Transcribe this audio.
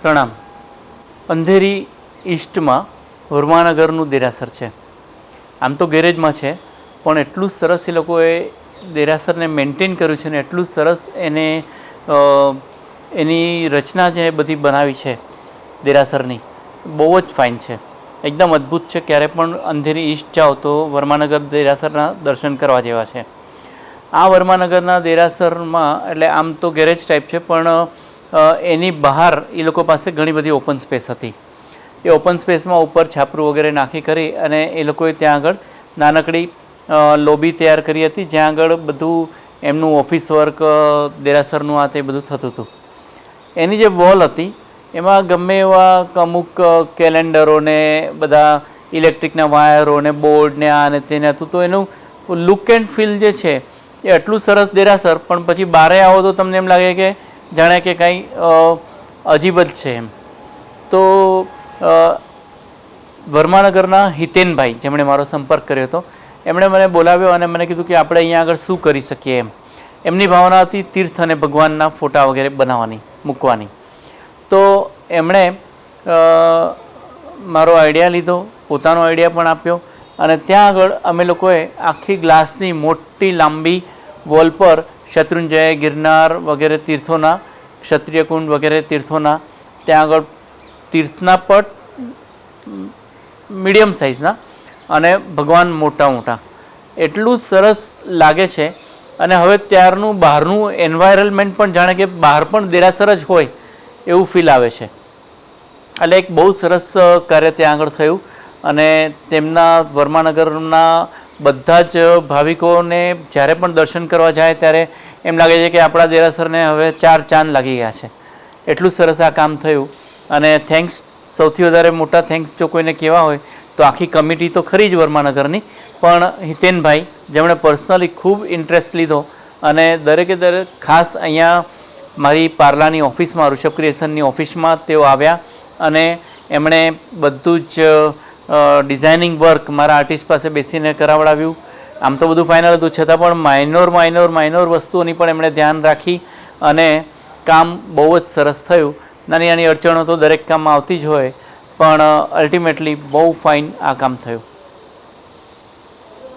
પ્રણામ. અંધેરી ઈસ્ટમાં વર્માનગરનું દેરાસર છે. આમ તો ગેરેજમાં છે, પણ એટલું સરસ એ લોકોએ દેરાસરને મેન્ટેન કર્યું છે ને એટલું સરસ એની રચના જે બધી બનાવી છે દેરાસરની, બહુ જ ફાઇન છે, એકદમ અદ્ભુત છે. ક્યારે પણ અંધેરી ઈસ્ટ જાઓ તો વર્માનગર દેરાસરના દર્શન કરવા જેવા છે. આ વર્માનગરના દેરાસરમાં એટલે આમ તો ગેરેજ ટાઈપ છે, પણ એની બહાર એ લોકો પાસે ઘણી બધી ઓપન સ્પેસ હતી. એ ઓપન સ્પેસમાં ઉપર છાપરું વગેરે નાખી કરી અને એ લોકોએ ત્યાં આગળ નાનકડી લોબી તૈયાર કરી હતી, જ્યાં આગળ બધું એમનું ઓફિસ વર્ક દેરાસરનું આ તે બધું થતું હતું. એની જે વોલ હતી એમાં ગમે એવા અમુક કેલેન્ડરો ને બધા ઇલેક્ટ્રિકના વાયરો ને બોર્ડ ને આ ને તેને હતું. તો એનું લુક એન્ડ ફીલ જે છે એ એટલું સરસ દેરાસર, પણ પછી બહારે આવો તો તમને એમ લાગે કે જાણે કે કંઈ અજીબ જ છે એમ. તો વર્માનગરના હિતેનભાઈ, જેમણે મારો સંપર્ક કર્યો હતો, એમણે મને બોલાવ્યો અને મને કીધું કે આપણે અહીંયા આગળ શું કરી શકીએ એમ. એમની ભાવના હતી તીર્થ અને ભગવાનના ફોટા વગેરે બનાવવાની, મૂકવાની. તો એમણે મારો આઈડિયા લીધો, પોતાનો આઈડિયા પણ આપ્યો અને ત્યાં આગળ અમે લોકોએ આખી ગ્લાસની મોટી લાંબી વોલ પર શત્રુંજય, ગિરનાર વગેરે તીર્થોના, ક્ષત્રિયકુંડ વગેરે તીર્થોના ત્યાં આગળ તીર્થના પટ મીડિયમ સાઇઝના અને ભગવાન મોટા મોટા, એટલું સરસ લાગે છે. અને હવે ત્યારનું બહારનું એન્વાયરમેન્ટ પણ જાણે કે બહાર પણ દેરાસર જ હોય એવું ફીલ આવે છે. એટલે એક બહુ સરસ કાર્ય ત્યાં આગળ થયું અને તેમના વર્માનગરના બધા જ ભાવિકોને જ્યારે પણ દર્શન કરવા જાય ત્યારે એમ લાગે છે કે આપણા દેરાસરને હવે 4 ચાંદ લાગી ગયા છે. એટલું સરસ આ કામ થયું. અને થેન્ક્સ, સૌથી વધારે મોટા થેન્ક્સ જો કોઈને કહેવા હોય તો આખી કમિટી તો ખરી જ વર્માનગરની, પણ હિતેનભાઈ, જેમણે પર્સનલી ખૂબ ઇન્ટરેસ્ટ લીધો અને દરેકે દરેક ખાસ અહીંયા મારી પાર્લાની ઓફિસમાં, ઋષભ ક્રિએશનની ઓફિસમાં તેઓ આવ્યા અને એમણે બધું જ ડિઝાઇનિંગ વર્ક મારા આર્ટિસ્ટ પાસે બેસીને કરાવડાવ્યું. આમ તો બધું ફાઇનલ હતું, છતાં પણ માઇનોર વસ્તુઓની પણ એમણે ધ્યાન રાખી અને કામ બહુ જ સરસ થયું. નાની નાની અડચણો તો દરેક કામમાં આવતી જ હોય, પણ અલ્ટિમેટલી બહુ ફાઇન આ કામ થયું.